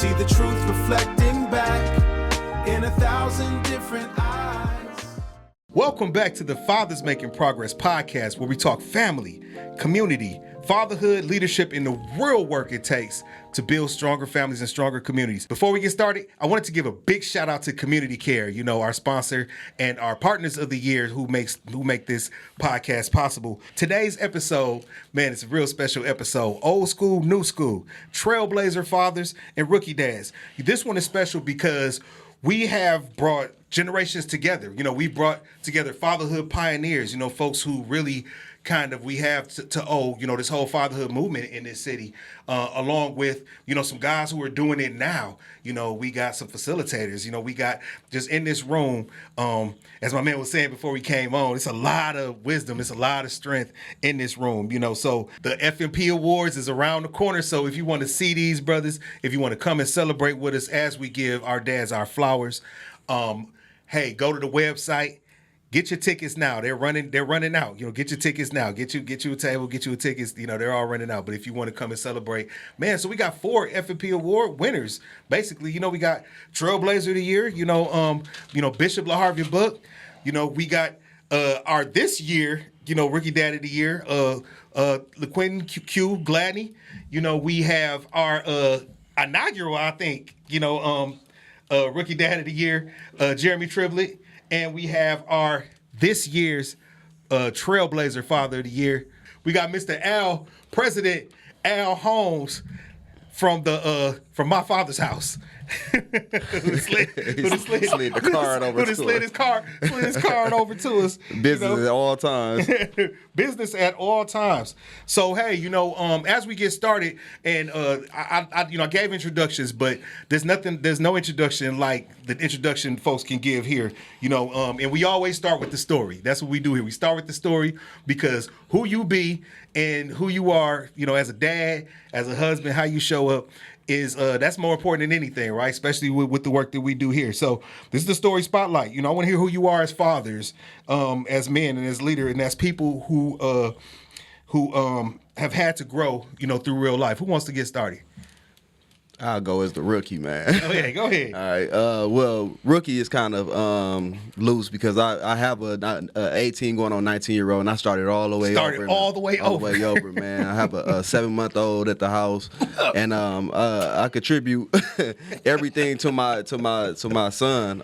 See the truth reflecting back in 1,000 different eyes. Welcome back to the Fathers Making Progress podcast, where we talk family, community, fatherhood, leadership, and the real work it takes to build stronger families and stronger communities. Before we get started, I wanted to give a big shout out to Community Care, you know, our sponsor and our partners of the year who make this podcast possible. Today's episode, man, it's a real special episode. Old school, new school, Trailblazer fathers and rookie dads. This one is special because we have brought generations together. You know, we brought together fatherhood pioneers, you know, folks who really we have to owe, you know, this whole fatherhood movement in this city, along with, you know, some guys who are doing it now. You know, we got some facilitators, you know, we got just in this room, as my man was saying before we came on, it's a lot of wisdom, it's a lot of strength in this room, you know. So the FMP Awards is around the corner. So if you want to see these brothers, if you want to come and celebrate with us as we give our dads our flowers, hey, go to the website. Get your tickets now. They're running out. You know, get your tickets now. Get you a table, get you a tickets. You know, they're all running out. But if you want to come and celebrate, man, so we got 4 FMP Award winners. Basically, you know, we got Trailblazer of the Year, you know, Bishop Lahav book. You know, we got our this year, you know, Rookie Dad of the Year, LaQuinton Gladney. You know, we have our inaugural, I think, you know, Rookie Dad of the Year, Jeremy Triblett. And we have our this year's Trailblazer Father of the Year. We got Mr. President Al Holmes from my father's house. Who slid his card over to us. Business, you know? At all times. Business at all times. So hey, you know, as we get started, and I gave introductions, but there's no introduction like the introduction folks can give here. You know, and we always start with the story. That's what we do here. We start with the story because who you be and who you are, you know, as a dad, as a husband, how you show up is that's more important than anything, right? Especially with the work that we do here. So this is the story spotlight. You know, I want to hear who you are as fathers, as men, and as leaders, and as people who have had to grow, you know, through real life. Who wants to get started? I'll go as the rookie, man. Okay, go ahead. All right. Well, rookie is kind of loose because I have a 18 going on 19-year-old, and I started all the way over. All the way over, man. I have a 7-month-old at the house, and I contribute everything to my son.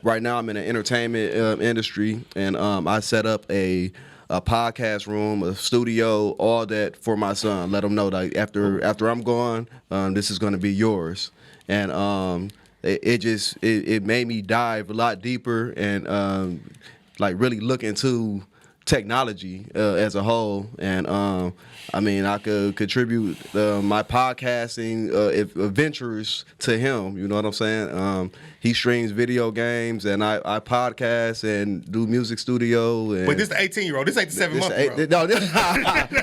Right now, I'm in the entertainment industry, and I set up a podcast room, a studio, all that for my son. Let him know that after I'm gone, this is going to be yours. And it made me dive a lot deeper and like really look into technology as a whole. And I mean, I could contribute my podcasting ventures to him. You know what I'm saying? He streams video games, and I podcast and do music studio. And but this is the 18-year-old. This ain't the 7-month-year-old. No,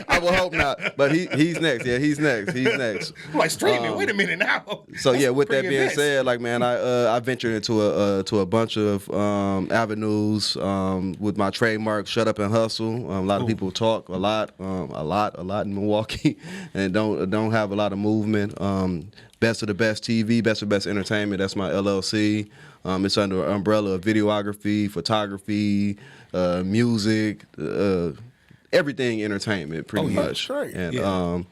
I will hope not. But he's next. Yeah, he's next. I'm like streaming. Wait a minute now. So yeah, with that being said, like man, I ventured into a bunch of avenues with my trademark "Shut Up and Hustle." A lot of people talk a lot in Milwaukee, and don't have a lot of movement. Best of the Best TV, Best of the Best Entertainment. That's my LLC. It's under an umbrella of videography, photography, music, everything entertainment, pretty much. That's great. And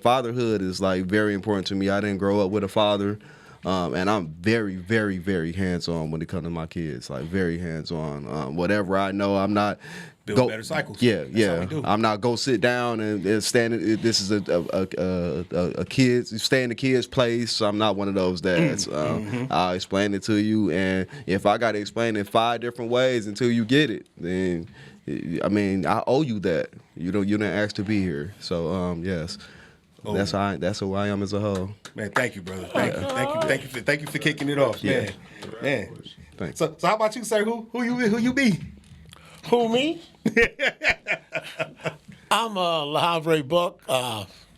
fatherhood is like very important to me. I didn't grow up with a father. And I'm very, very, very hands-on when it comes to my kids. Like very hands-on. Whatever I know, I'm not build better cycles. Yeah. I'm not go sit down and stand. This is a kid's stay in the kid's place. So I'm not one of those dads. I'll explain it to you, and if I got to explain it 5 different ways until you get it, then I mean I owe you that. You didn't ask to be here. So yes. That's who I am as a whole. Man, thank you, brother. Thank you for kicking it off, man. Thanks. So how about you, sir? Who you be? Who, me? I'm Lahav Buck,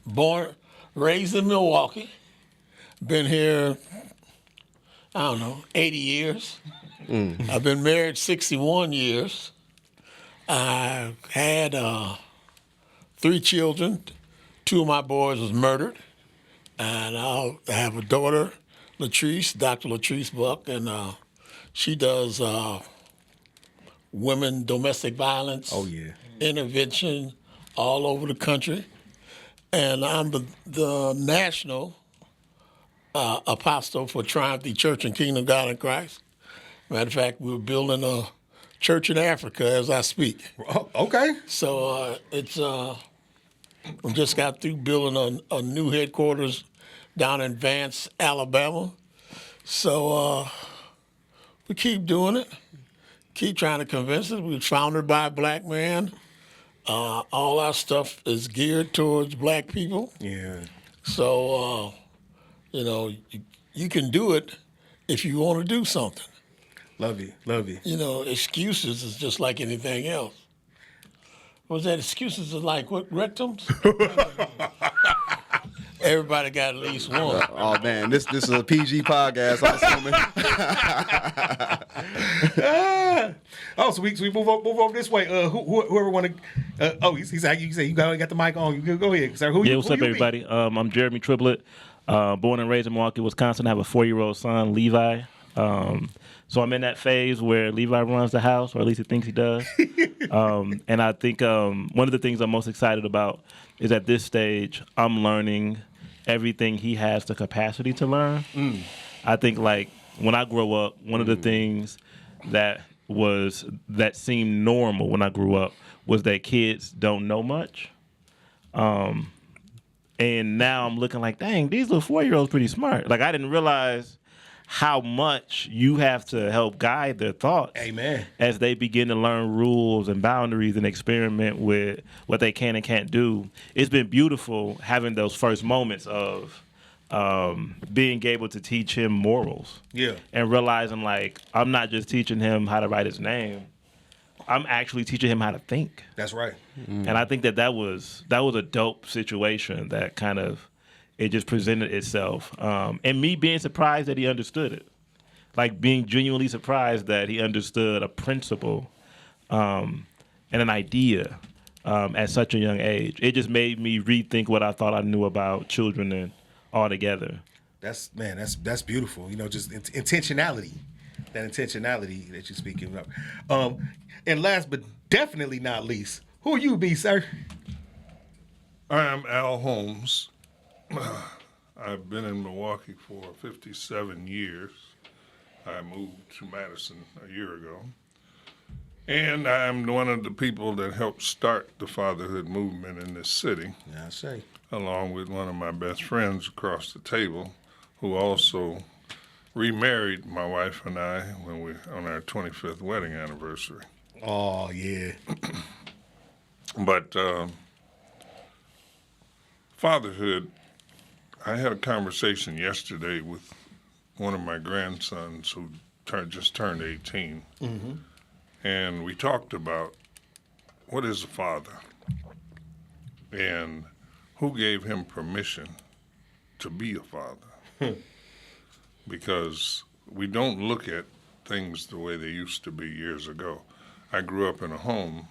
born, raised in Milwaukee. Been here, 80 years. I've been married 61 years. I had 3 children. 2 of my boys was murdered And I have a daughter, Latrice, Dr. Latrice Buck, and she does women domestic violence intervention all over the country. And I'm the national apostle for Triumph the Church and Kingdom of God in Christ. Matter of fact, we're building a church in Africa as I speak. Oh, okay. So we just got through building a new headquarters down in Vance, Alabama. So we keep doing it, keep trying to convince it. We're founded by a black man. All our stuff is geared towards black people. Yeah. So, you can do it if you want to do something. Love you. Love you. Excuses is just like anything else. What's that? Excuses are like what? Rectums? Everybody got at least one. Oh man, this is a PG podcast. I'm assuming. So we move over this way. Whoever want to? He said you got the mic on. You go ahead, sir. What's up, everybody? I'm Jeremy Triplett, born and raised in Milwaukee, Wisconsin. I have a 4-year-old son, Levi. So I'm in that phase where Levi runs the house, or at least he thinks he does. And I think one of the things I'm most excited about is at this stage, I'm learning everything he has the capacity to learn. I think like when I grow up, one of the things that seemed normal when I grew up was that kids don't know much. And now I'm looking like, dang, these little 4-year-olds pretty smart. Like I didn't realize how much you have to help guide their thoughts. Amen. As they begin to learn rules and boundaries and experiment with what they can and can't do. It's been beautiful having those first moments of being able to teach him morals. Yeah. And realizing like I'm not just teaching him how to write his name. I'm actually teaching him how to think. That's right. And I think that was a dope situation that kind of it just presented itself. And me being surprised that he understood it. Like being genuinely surprised that he understood a principle and an idea at such a young age. It just made me rethink what I thought I knew about children and altogether. That's beautiful. Just intentionality. That intentionality that you're speaking of. And last but definitely not least, who you be, sir? I am Al Holmes. I've been in Milwaukee for 57 years. I moved to Madison a year ago. And I'm one of the people that helped start the fatherhood movement in this city. Yeah, I say. Along with one of my best friends across the table, who also remarried my wife and I on our 25th wedding anniversary. Oh, yeah. But fatherhood, I had a conversation yesterday with one of my grandsons who just turned 18. Mm-hmm. And we talked about what is a father and who gave him permission to be a father. Because we don't look at things the way they used to be years ago. I grew up in a home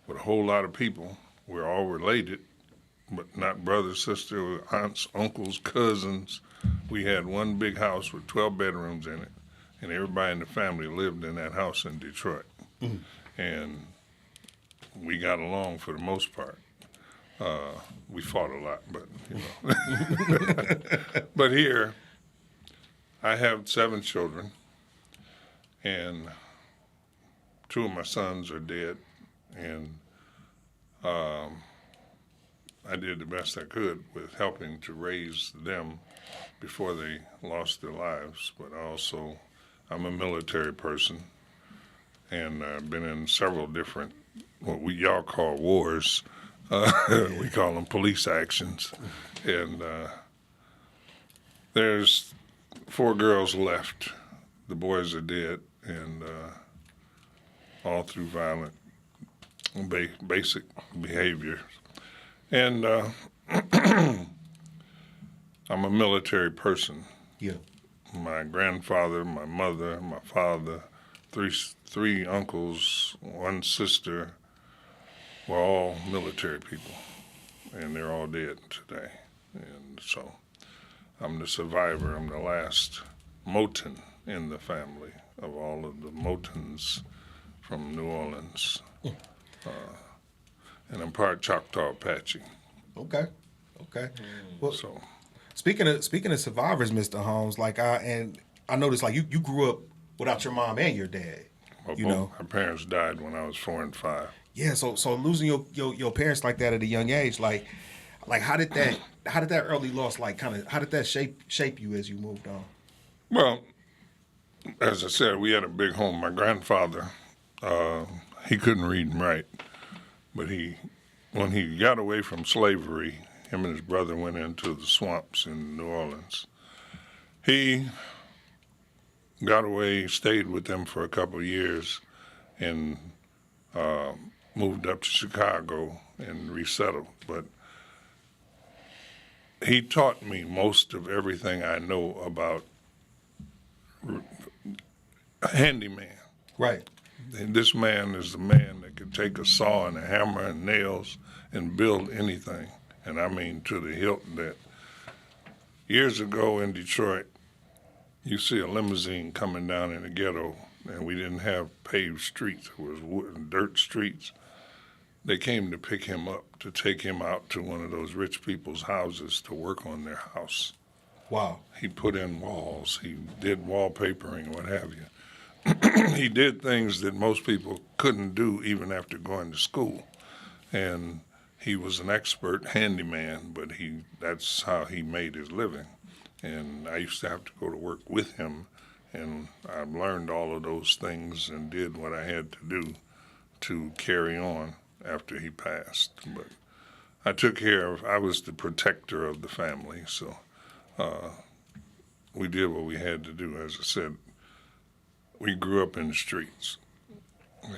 with a whole lot of people. We're all related, but not brother, sister, aunts, uncles, cousins. We had one big house with 12 bedrooms in it, and everybody in the family lived in that house in Detroit. Mm. And we got along for the most part. We fought a lot, but But here, I have 7 children, and 2 of my sons are dead, and I did the best I could with helping to raise them before they lost their lives. But I'm a military person, and I've been in several different, what y'all call wars. We call them police actions. And there's 4 girls left. The boys are dead, and all through violent, basic behavior. And I'm a military person. Yeah. My grandfather, my mother, my father, three uncles, 1 sister, were all military people, and they're all dead today. And so I'm the survivor. I'm the last Moton in the family of all of the Motons from New Orleans. And I'm part Choctaw Apache. Okay. Well, So speaking of survivors, Mr. Holmes, like I noticed like you grew up without your mom and your dad. my parents died when I was 4 and 5. Yeah, so losing your parents like that at a young age, like how did that early loss how did that shape you as you moved on? Well, as I said, we had a big home. My grandfather, he couldn't read and write, but when he got away from slavery, him and his brother went into the swamps in New Orleans. He got away, stayed with them for a couple of years, and moved up to Chicago and resettled. But he taught me most of everything I know about a handyman. Right. And this man is the man that could take a saw and a hammer and nails and build anything. And I mean to the hilt that years ago in Detroit, you see a limousine coming down in the ghetto, and we didn't have paved streets. It was wood and dirt streets. They came to pick him up, to take him out to one of those rich people's houses to work on their house. Wow. He put in walls. He did wallpapering, what have you. He did things that most people couldn't do even after going to school. And he was an expert handyman, but that's how he made his living. And I used to have to go to work with him, and I learned all of those things and did what I had to do to carry on after he passed. But I was the protector of the family, so we did what we had to do. As I said, we grew up in the streets,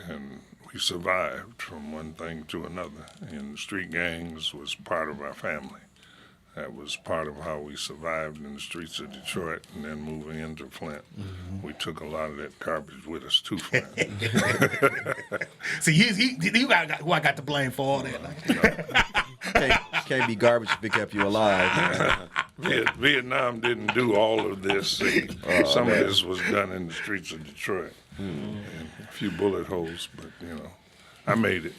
and we survived from one thing to another, and street gangs was part of our family. That was part of how we survived in the streets of Detroit, and then moving into Flint. Mm-hmm. We took a lot of that garbage with us to Flint. See, you got who I got to blame for all that. Can't be garbage if it kept you alive. Vietnam didn't do all of this. Some of this was done in the streets of Detroit. And a few bullet holes, but I made it.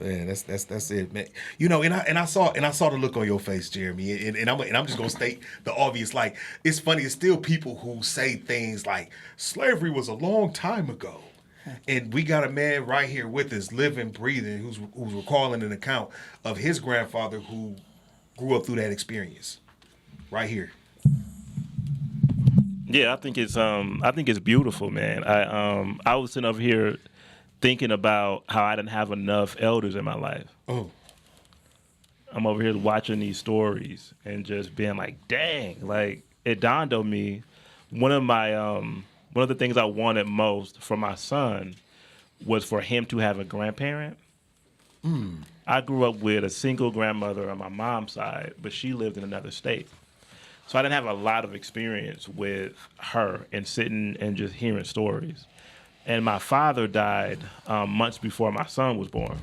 Man, that's it, man. And I saw the look on your face, Jeremy, and I'm just gonna state the obvious. Like, it's funny, it's still people who say things like slavery was a long time ago, and we got a man right here with us, living, breathing, who's recalling an account of his grandfather who grew up through that experience, right here. Yeah, I think it's beautiful, man. I was sitting over here thinking about how I didn't have enough elders in my life. Oh. I'm over here watching these stories and just being like, dang, like it dawned on me. One of the things I wanted most for my son was for him to have a grandparent. I grew up with a single grandmother on my mom's side, but she lived in another state. So I didn't have a lot of experience with her and sitting and just hearing stories. And my father died months before my son was born.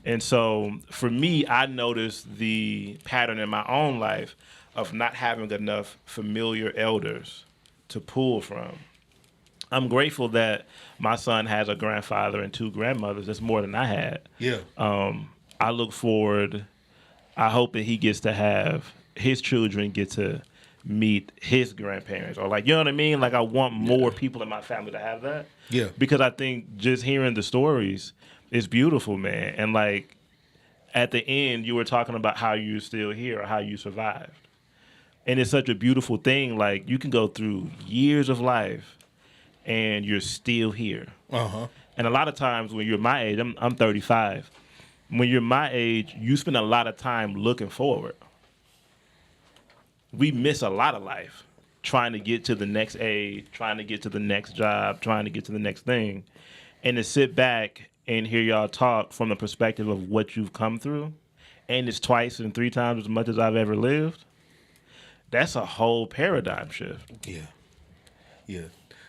And so for me, I noticed the pattern in my own life of not having enough familiar elders to pull from. I'm grateful that my son has a grandfather and 2 grandmothers. That's more than I had. Yeah. I look forward. I hope that he gets to have his children get to meet his grandparents, or you know what I mean? Like, I want more people in my family to have that. Yeah. Because I think just hearing the stories is beautiful, man. And at the end, you were talking about how you're still here or how you survived. And it's such a beautiful thing. Like, you can go through years of life and you're still here. Uh-huh. And a lot of times when you're my age, I'm 35. When you're my age, you spend a lot of time looking forward. We miss a lot of life trying to get to the next age, trying to get to the next job, trying to get to the next thing. And to sit back and hear y'all talk from the perspective of what you've come through, and it's twice and 3 times as much as I've ever lived, that's a whole paradigm shift. Yeah.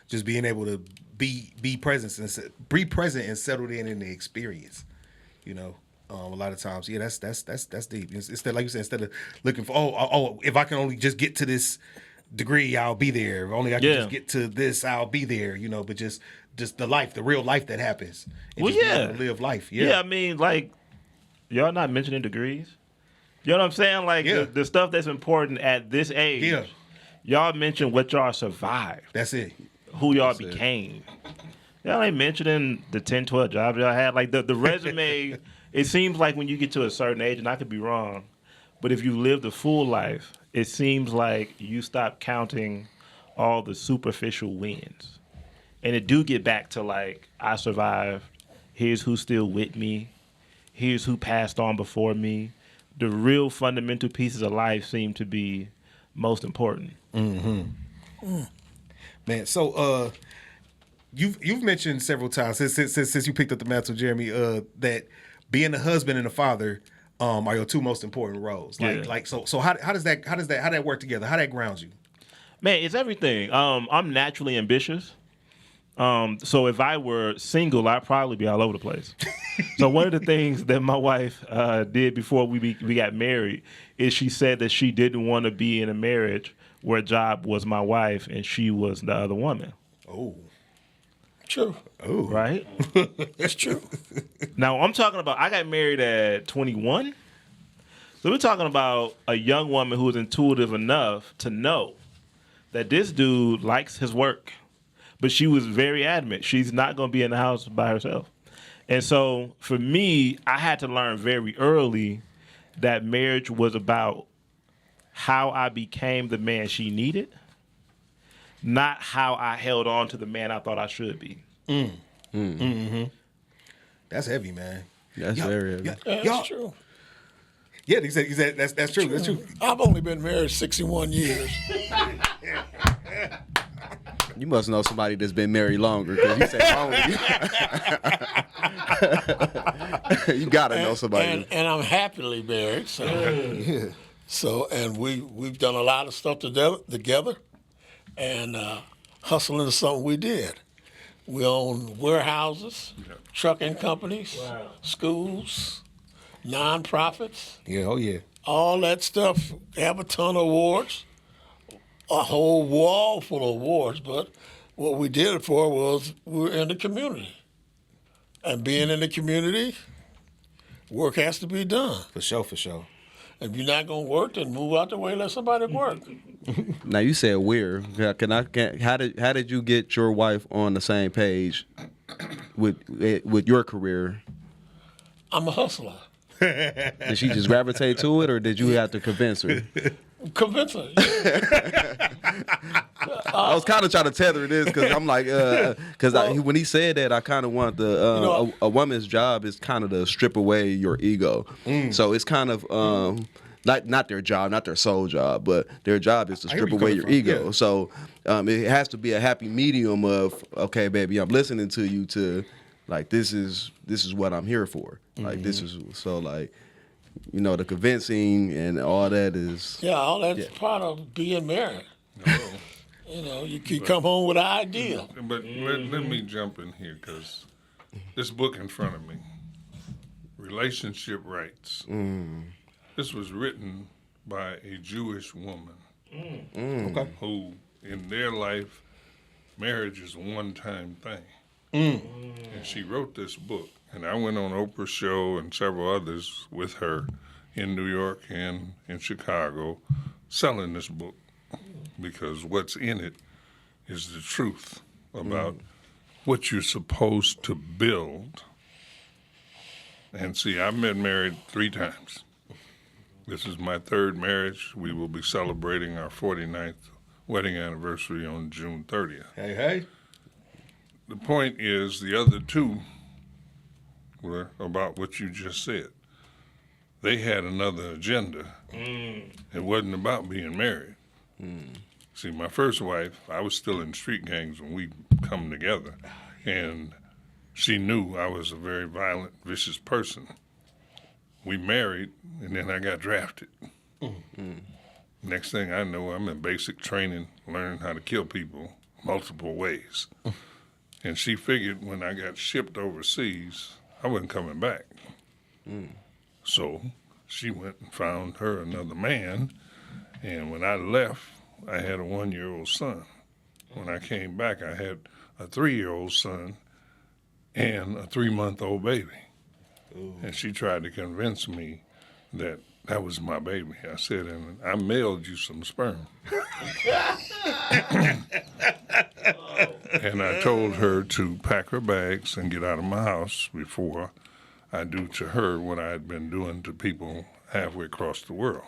Just being able to be present and settled in the experience, A lot of times, yeah, that's deep. Instead, like you said, instead of looking for if I can only just get to this degree, I'll be there. If only I can just get to this, I'll be there. You know, but just the real life that happens. And Well, just being yeah, able to live life. Yeah, I mean, like, y'all not mentioning degrees. You know what I'm saying? Like the stuff that's important at this age. Yeah. Y'all mention what y'all survived. That's it. Who y'all became. Y'all ain't mentioning the 10, 12 jobs y'all had. Like the resume, it seems like when you get to a certain age, and I could be wrong, but if you lived a full life, it seems like you stop counting all the superficial wins. And it do get back to like, I survived. Here's who's still with me. Here's who passed on before me. The real fundamental pieces of life seem to be most important. Mm-hmm. Man, so you've mentioned several times since you picked up the mantle, Jeremy, that being a husband and a father are your two most important roles. So how does that work together? How that grounds you? Man, it's everything. I'm naturally ambitious. So if I were single, I'd probably be all over the place. So one of the things that my wife did before we got married is she said that she didn't want to be in a marriage where Job was my wife and she was the other woman. Oh. True. Oh. Right? It's true. Now, I'm talking about, I got married at 21. So we're talking about a young woman who is intuitive enough to know that this dude likes his work. But she was very adamant. She's not going to be in the house by herself. And so for me, I had to learn very early that marriage was about how I became the man she needed, not how I held on to the man I thought I should be. Mm-hmm. That's heavy, man. That's very heavy. That's true. Yeah, he said that's true. That's true. I've only been married 61 years. You must know somebody that's been married longer because you said only. You gotta know somebody. And I'm happily married. So and we've done a lot of stuff together, and hustling is something we did. We own warehouses, trucking companies, schools, nonprofits. Yeah, oh yeah. All that stuff. Have a ton of awards. A whole wall full of awards, but what we did it for was we were in the community. And being in the community, work has to be done. For sure. If you're not going to work, then move out the way and let somebody work. Now you said we're. How did you get your wife on the same page with your career? I'm a hustler. Did she just gravitate to it, or did you have to convince her? Convince her. I was kind of trying to tether this because I'm like, when he said that, I kind of want a woman's job is kind of to strip away your ego. So it's kind of not their job, not their sole job, but their job is to strip away your ego. Yeah. So it has to be a happy medium of, okay, baby, I'm listening to you to, like, this is what I'm here for. Like, this is so like. You know, the convincing and all that is... Yeah, all that's part of being married. You know, you come home with an idea. But let me jump in here, because this book in front of me, Relationship Rights, this was written by a Jewish woman who, in their life, marriage is a one-time thing. And she wrote this book. And I went on Oprah's show and several others with her in New York and in Chicago selling this book, because what's in it is the truth about what you're supposed to build. And see, I've been married 3 times. This is my 3rd marriage. We will be celebrating our 49th wedding anniversary on June 30th. Hey. The point is, the other 2 were about what you just said. They had another agenda. It wasn't about being married. See, my first wife, I was still in street gangs when we come together, and she knew I was a very violent, vicious person. We married, and then I got drafted. Next thing I know, I'm in basic training, learning how to kill people multiple ways. And she figured when I got shipped overseas, I wasn't coming back. So she went and found her another man, and when I left, I had a 1-year-old son. When I came back, I had a 3-year-old son and a 3-month-old baby. Ooh. And she tried to convince me that was my baby. I said, and I mailed you some sperm. And I told her to pack her bags and get out of my house before I do to her what I had been doing to people halfway across the world.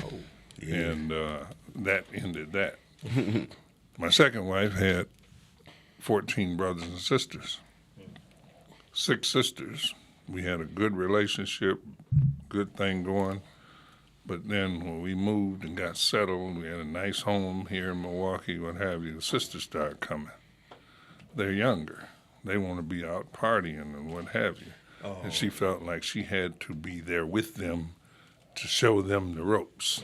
Oh, yeah. And that ended that. My second wife had 14 brothers and sisters, 6 sisters. We had a good relationship, good thing going. But then when we moved and got settled, we had a nice home here in Milwaukee, what have you, the sisters started coming. They're younger. They want to be out partying and what have you. Oh. And she felt like she had to be there with them to show them the ropes.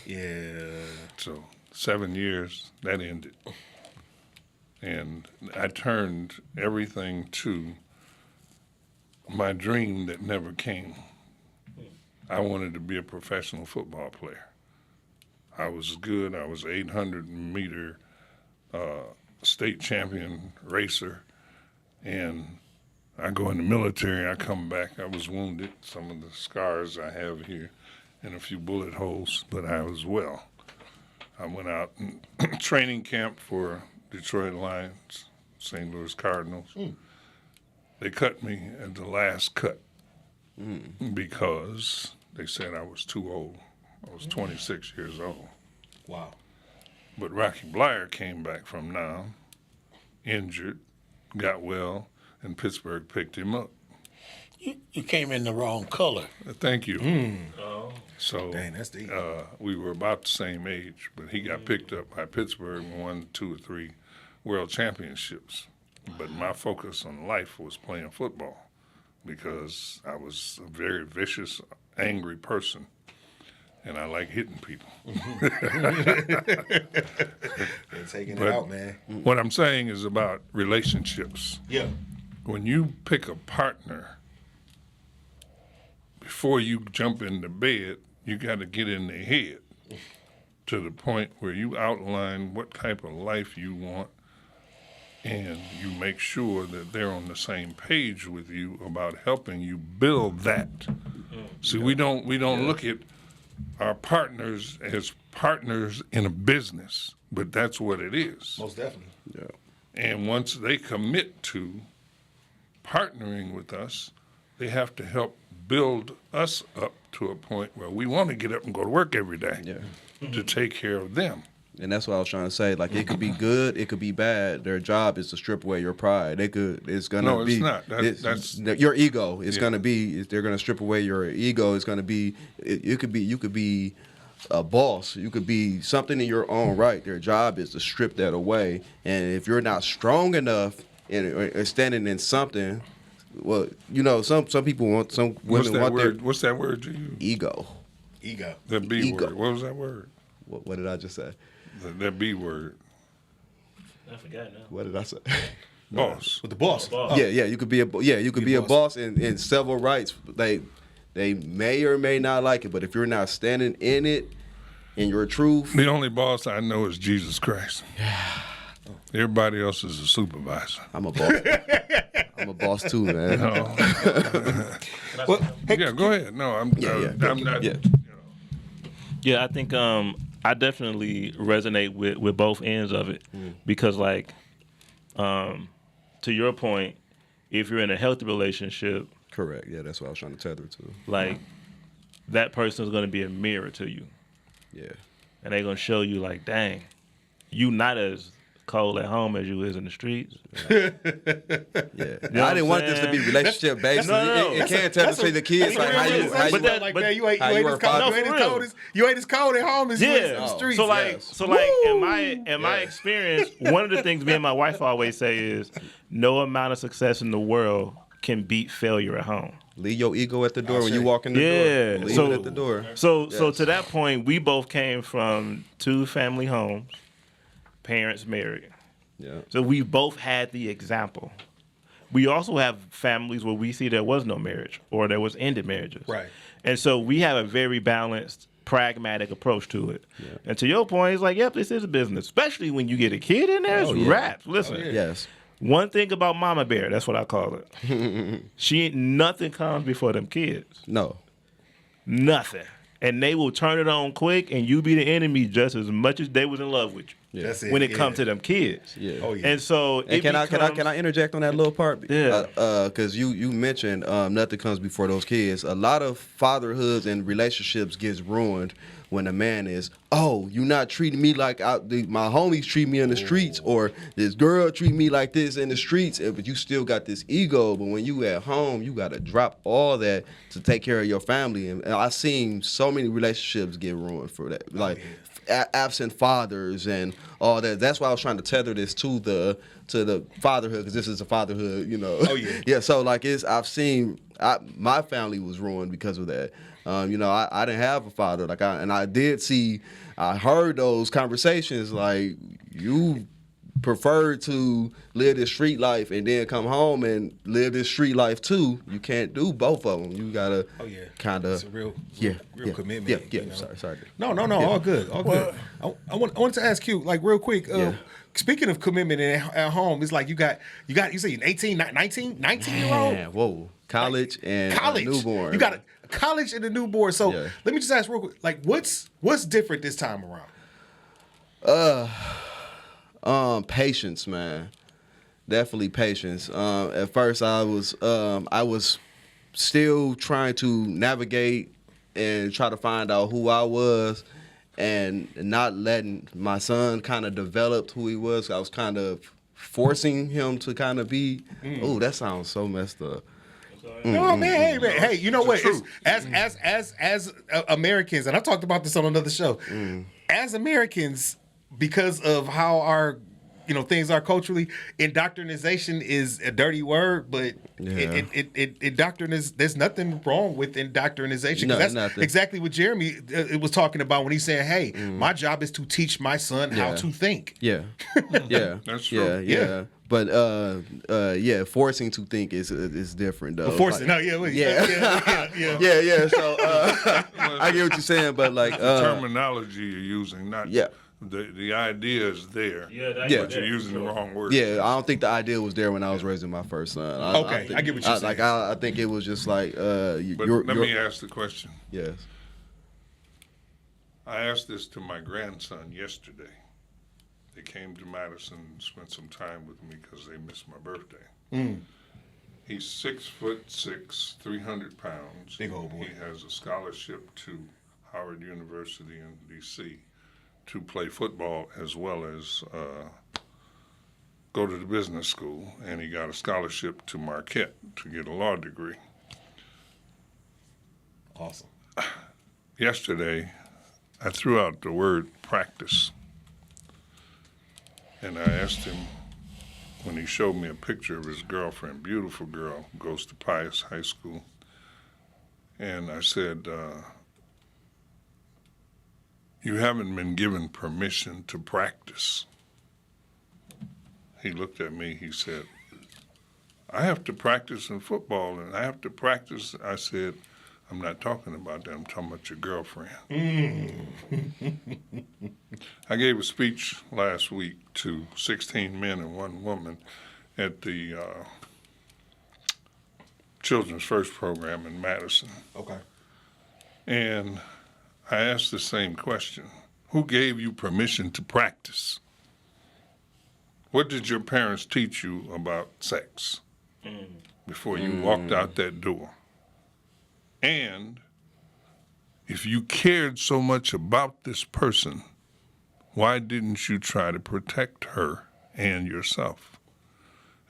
Yeah. So 7 years, that ended. And I turned everything to my dream that never came. I wanted to be a professional football player. I was good. I was 800-meter state champion racer. And I go in the military. I come back. I was wounded. Some of the scars I have here and a few bullet holes, but I was well. I went out in training camp for Detroit Lions, St. Louis Cardinals. They cut me at the last cut because they said I was too old. I was 26 years old. Wow. But Rocky Blyer came back from now, injured, got well, and Pittsburgh picked him up. You came in the wrong color. Thank you. Oh. So dang, that's deep. We were about the same age, but he got picked up by Pittsburgh and won 2 or 3 world championships. But my focus on life was playing football because I was a very vicious, angry person, and I like hitting people. And taking it out, man. What I'm saying is about relationships. Yeah. When you pick a partner, before you jump into bed, you got to get in their head to the point where you outline what type of life you want, and you make sure that they're on the same page with you about helping you build that. See, we don't look at our partners as partners in a business, but that's what it is. Most definitely. Yeah. And once they commit to partnering with us, they have to help build us up to a point where we want to get up and go to work every day to take care of them. And that's what I was trying to say. Like, it could be good, it could be bad. Their job is to strip away your pride. It's gonna No, be. it's not. That's your ego. It's gonna be. They're gonna strip away your ego. It's gonna be. You could be a boss. You could be something in your own right. Their job is to strip that away. And if you're not strong enough and standing in something, well, you know, some people want, some women want their what's that word you use? ego. Ego. The B Ego. word. What was that word? What did I just say? That B word. I forgot now. What did I say? Boss. With the boss. Yeah, you could be a boss in several rights. They may or may not like it, but if you're not standing in it, in your truth. The only boss I know is Jesus Christ. Everybody else is a supervisor. I'm a boss. I'm a boss too, man. No. Well, hey, Yeah, go ahead. No, I'm not. Yeah. Yeah, I think I definitely resonate with both ends of it because, like, to your point, if you're in a healthy relationship, Correct. Yeah, that's what I was trying to tether to. like, that person is going to be a mirror to you, Yeah. and they're going to show you, like, dang, you not as cold at home as you is in the streets. Yeah. know I what didn't want I'm this to be saying? relationship based. No. It can't tell to the kids like how you. But man, you ain't how you as were cold. father. You ain't as cold at home as you is in the Yeah. streets. So like, Yes. in my experience, one of the things me and my wife always say is, no amount of success in the world can beat failure at home. Leave your ego at the door when you walk in the Yeah. door. Leave So- it at the door. So Yes. to that point, we both came from 2 family homes, parents married. Yeah. So we both had the example. we also have families where we see there was no marriage or there was ended marriages. Right. And so we have a very balanced, pragmatic approach to it. Yeah. And to your point, it's like, yep, this is a business, especially when you get a kid in there. It's raps. Listen. Yes. One thing about Mama Bear, that's what I call it. Nothing comes before them kids. No. Nothing. And they will turn it on quick, and you be the enemy just as much as they was in love with you. That's it. When it comes to them kids. Yeah. Oh, yeah. And so can I interject on that little part? Yeah. Because you mentioned nothing comes before those kids. A lot of fatherhoods and relationships gets ruined when a man is, oh, you not treating me like my homies treat me in the streets, or this girl treat me like this in the streets, but you still got this ego. But when you at home, you got to drop all that to take care of your family. And I've seen so many relationships get ruined for that. Like, absent fathers and all that. That's why I was trying to tether this to the fatherhood, because this is a fatherhood, you know. Oh yeah. Yeah. So like I've seen my family was ruined because of that. You know, I didn't have a father. I heard those conversations like, you prefer to live this street life and then come home and live this street life too. You can't do both of them. You gotta kind of. It's a real commitment. Yeah. You know? Sorry. No. All good. Good. I wanted to ask you, like, real quick. Speaking of commitment at home, it's like you say an 18, 19-year-old. Man, whoa, college and newborn. You got a college and a newborn. So let me just ask real quick, like, what's different this time around? Patience, man. Definitely patience. At first, I was still trying to navigate and try to find out who I was, and not letting my son kind of develop who he was. I was kind of forcing him to kind of be. Oh, that sounds so messed up. No, man, hey, you know what? It's, as Americans, and I talked about this on another show. As Americans, because of how our things are culturally, indoctrination is a dirty word, but there's nothing wrong with indoctrination. No, that's nothing. exactly what Jeremy was talking about when he said, hey, my job is to teach my son how to think. Yeah. That's true. Yeah. But forcing to think is different though. Forcing, like, yeah. So I get what you're saying, but like the terminology you're using, not the idea is there. But you're using the wrong word. Yeah, I don't think the idea was there when I was raising my first son. I get what you're saying. I think it was just like But let me ask the question. Yes. I asked this to my grandson yesterday. They came to Madison and spent some time with me because they missed my birthday. He's 6'6", 300 pounds. Big old boy. He has a scholarship to Howard University in D.C. to play football as well as go to the business school, and he got a scholarship to Marquette to get a law degree. Awesome. Yesterday, I threw out the word practice. And I asked him, when he showed me a picture of his girlfriend, beautiful girl, goes to Pius High School, and I said, you haven't been given permission to practice. He looked at me, he said, I have to practice in football, and I have to practice. I said, I'm not talking about that, I'm talking about your girlfriend. I gave a speech last week to 16 men and 1 woman at the Children's First program in Madison. Okay. And I asked the same question. Who gave you permission to practice? What did your parents teach you about sex before you walked out that door? And if you cared so much about this person, why didn't you try to protect her and yourself?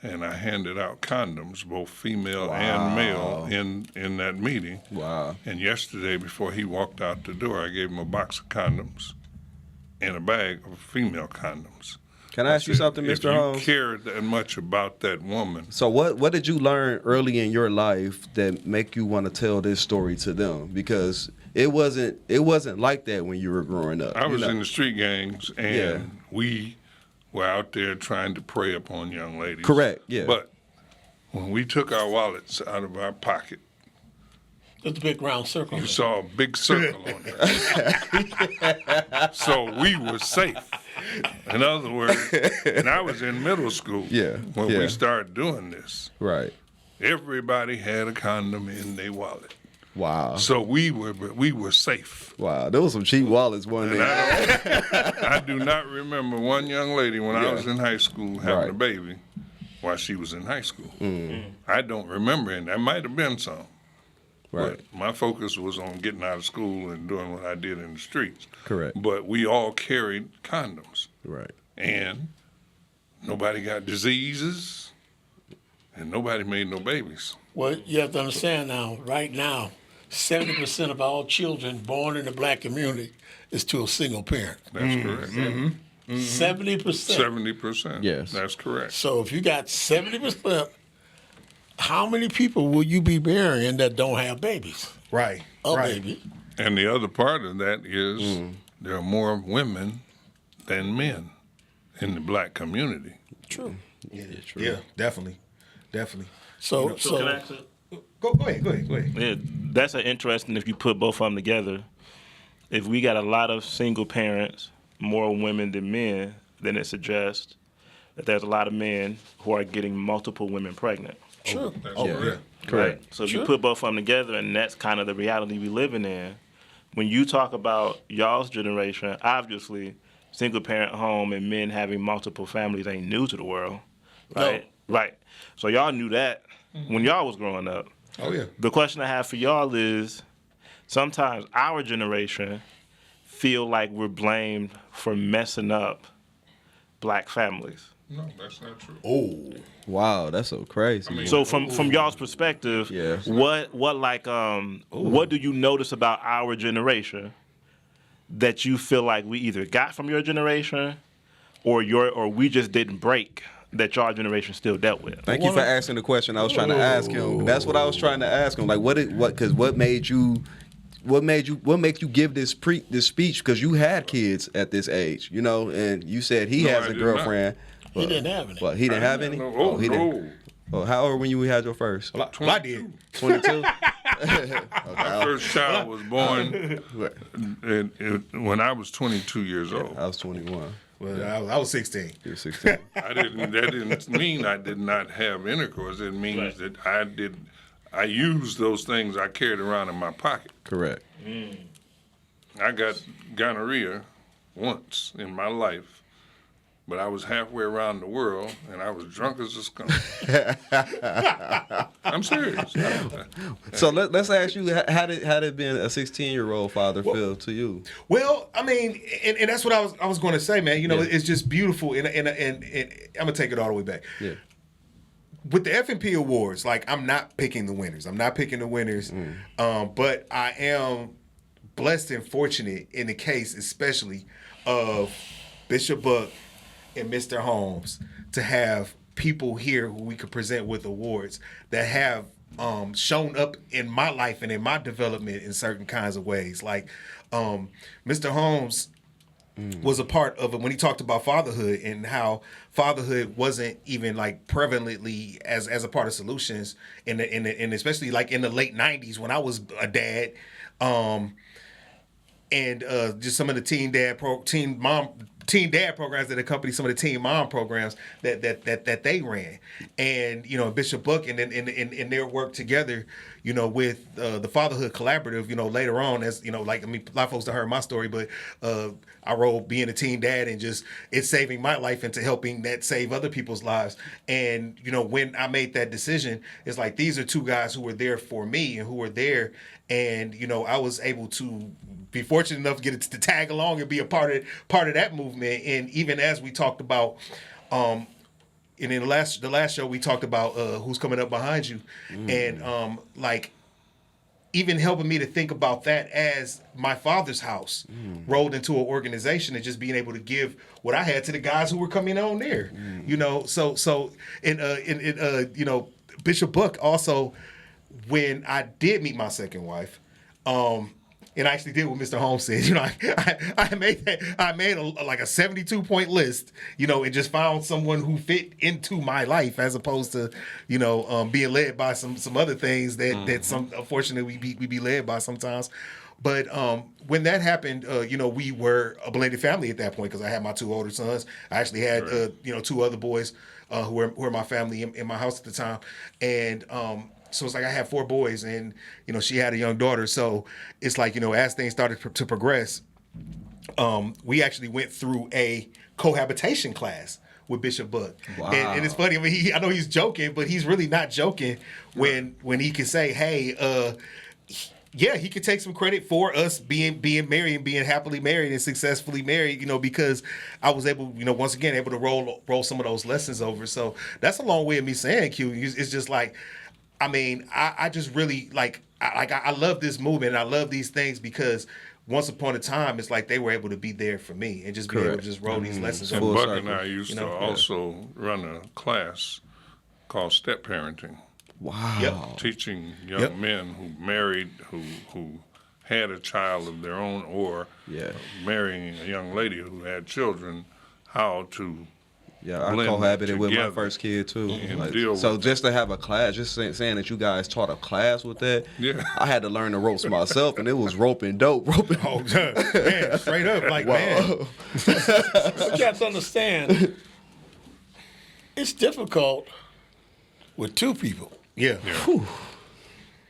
And I handed out condoms, both female and male, in that meeting. Wow. And yesterday, before he walked out the door, I gave him a box of condoms and a bag of female condoms. Can I ask you something, Mr. Holmes? If you cared that much about that woman. So what did you learn early in your life that make you want to tell this story to them? Because it wasn't like that when you were growing up. I was in the street gangs, and we were out there trying to prey upon young ladies. Correct, yeah. But when we took our wallets out of our pocket, Just a big round circle. you saw a big circle on it. So we were safe. In other words, and I was in middle school when we started doing this. Right. Everybody had a condom in their wallet. Wow. So we were safe. Wow. There was some cheap wallets one And day. I do not remember one young lady when I was in high school having a Right. baby while she was in high school. I don't remember, and there might have been some. Right. But my focus was on getting out of school and doing what I did in the streets. Correct. But we all carried condoms. Right. And nobody got diseases, and nobody made no babies. Well, you have to understand now, right now, 70% of all children born in the black community is to a single parent. That's correct. 70%. 70%. Yes. That's correct. So if you got 70%, how many people will you be marrying that don't have babies? Right. A right. baby. And the other part of that is there are more women than men in the black community. True. Yeah, definitely. Definitely. So, Can I so ask it? Go ahead. Yeah, that's an interesting if you put both of them together. If we got a lot of single parents, more women than men, then it suggests that there's a lot of men who are getting multiple women pregnant. true. That's Oh, correct. yeah. Correct. Right? So if Sure. you put both of them together, and that's kind of the reality we living in. When you talk about y'all's generation, obviously, single parent home and men having multiple families ain't new to the world, right? Right. So y'all knew that when y'all was growing up. Oh, yeah. The question I have for y'all is, sometimes our generation feel like we're blamed for messing up black families. No, that's not true. Oh. Wow, that's so crazy. So from y'all's perspective, Yeah. what do you notice about our generation that you feel like we either got from your generation or we just didn't break that your generation still dealt with? Thank you for asking the question I was trying to ask him. That's what I was trying to ask him. Like, what made you give this speech? Because you had kids at this age, you know, and you said he No, has I a did girlfriend. He didn't have any. Well, he didn't have any. Oh, he no. didn't. Well, how old were you when you had your first? Well, I did. 22. My first child was born when I was 22 years old. I was 21. Well, I was 16. You were 16. That didn't mean I did not have intercourse. It means that I used those things I carried around in my pocket. Correct. I got gonorrhea once in my life, but I was halfway around the world and I was drunk as a skunk. I'm serious. So let's ask you, how did being a 16-year-old father feel to you? Well, I mean, and that's what I was going to say, man. You know, Yeah. it's just beautiful, and I'm gonna take it all the way back. Yeah. With the FMP Awards, like, I'm not picking the winners. But I am blessed and fortunate in the case, especially of Bishop Buck and Mr. Holmes, to have people here who we could present with awards that have shown up in my life and in my development in certain kinds of ways. Like Mr. Holmes was a part of it when he talked about fatherhood and how fatherhood wasn't even like prevalently as a part of solutions and especially like in the late 90s when I was a dad, and just some of the teen dad programs that accompany some of the teen mom programs that they ran, and you know, Bishop Buck and in their work together, you know, with the Fatherhood Collaborative, you know, later on, as you know, like, I mean, a lot of folks have heard my story, but I wrote being a teen dad and just it saving my life into helping that save other people's lives. And you know, when I made that decision, it's like these are two guys who were there for me and who were there, and you know, I was able to be fortunate enough to get to tag along and be a part of that movement. And even as we talked about, and in the last show we talked about who's coming up behind you, and like even helping me to think about that as my father's house rolled into an organization and just being able to give what I had to the guys who were coming on there, you know. So you know, Bishop Buck also, when I did meet my second wife, and I actually did what Mr. Holmes said. I made like a 72-point list, and just found someone who fit into my life as opposed to, being led by some other things that some unfortunately we be led by sometimes. But when that happened, we were a blended family at that point because I had my 2 older sons. I actually had 2 other boys who were my family in my house at the time, and so it's like I had 4 boys, and she had a young daughter. So it's like as things started to progress, we actually went through a cohabitation class with Bishop Buck. Wow. And it's funny. I mean, I know he's joking, but he's really not joking when he can say, "Hey, yeah, he could take some credit for us being married and being happily married and successfully married, because I was able, once again, able to roll some of those lessons over." So that's a long way of me saying, Q. It's just like, I mean, I just really I love this movement and I love these things because once upon a time, it's like they were able to be there for me and just be able to just roll these lessons And over. Buck and I used to also run a class called Step Parenting. Wow. Yep. Teaching young men who married, who had a child of their own, or marrying a young lady who had children, how to I cohabited with my first kid too. So just to have a class, just saying that you guys taught a class with that, I had to learn the ropes myself, and it was roping dope. Oh, man, straight up, like, man. But you have to understand, it's difficult with 2 people. Yeah.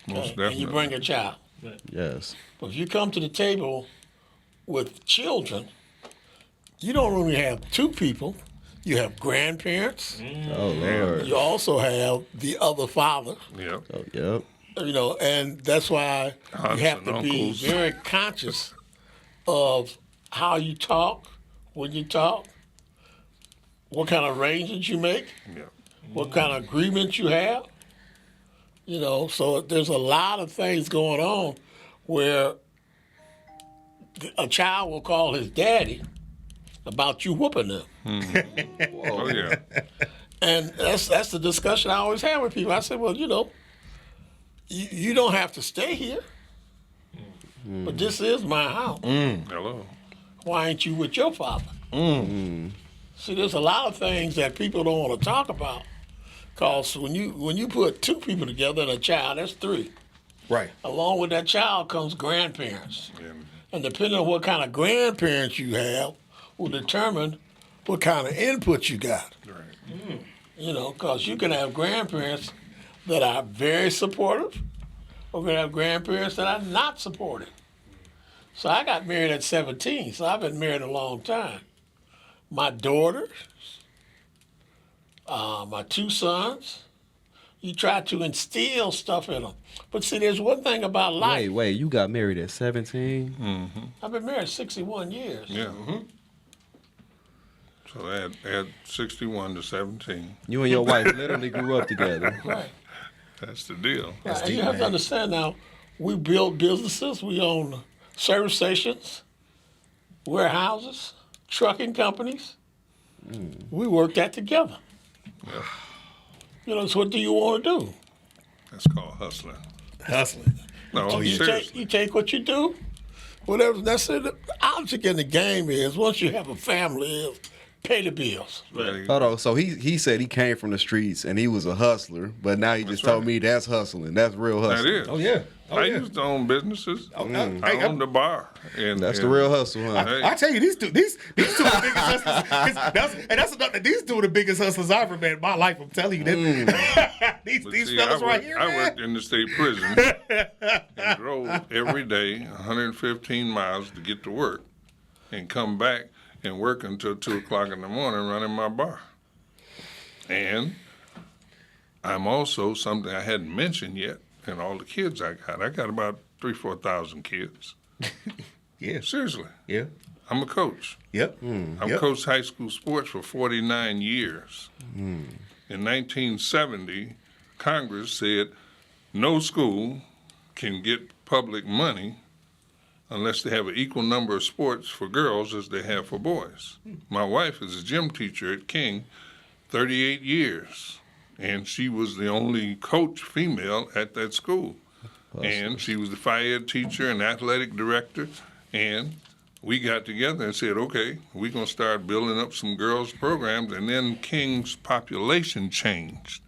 Most definitely. And you bring a child. Yes. But if you come to the table with children, you don't only have 2 people. You have grandparents. Oh, Lord. You also have the other father. Yep. Oh, yep. And that's why Aunts you have and to uncles. be very conscious of how you talk, when you talk, what kind of arrangements you make, what kind of agreements you have. So there's a lot of things going on where a child will call his daddy about you whooping them. Oh, yeah. And that's the discussion I always have with people. I said, well, you don't have to stay here, but this is my house. Hello. Why ain't you with your father? See, there's a lot of things that people don't want to talk about. Because when you put 2 people together and a child, that's 3. Right. Along with that child comes grandparents. And depending on what kind of grandparents you have will determine what kind of input you got. Right. Because you can have grandparents that are very supportive, or you can have grandparents that are not supportive. So I got married at 17, so I've been married a long time. My daughters, my 2 sons, you try to instill stuff in them. But see, there's one thing about life. Wait, you got married at 17? I've been married 61 years. Yeah. So add 61 to 17. You and your wife literally grew up together. Right. That's the deal. Right. And you have to understand now, we build businesses, we own service stations, warehouses, trucking companies. We work that together. Yeah. So what do you want to do? That's called hustling. Hustling. No, You seriously. take what you do, whatever. That's it. The object in the game is, once you have a family, is pay the bills. Right. Hold on. So he said he came from the streets and he was a hustler, but now he just told me that's hustling. That's real That hustling. is. Oh, yeah. I used to own businesses. I owned the bar. And That's the real hustle, huh? Hey, I tell you, these two are the biggest hustlers. These 2 are the biggest hustlers I've ever met in my life. I'm telling you, these see, fellas right here, I man. worked in the state prison and drove every day 115 miles to get to work and come back and work until 2 o'clock in the morning running my bar. And I'm also something I hadn't mentioned yet, and all the kids I got about 4,000 kids. Yeah. Seriously. Yeah. I'm a coach. Yep. I've coached high school sports for 49 years. In 1970, Congress said no school can get public money unless they have an equal number of sports for girls as they have for boys. My wife is a gym teacher at King, 38 years, and she was the only coach female at that school. And she was the fire ed teacher and athletic director. And we got together and said, okay, we're going to start building up some girls' programs. And then King's population changed.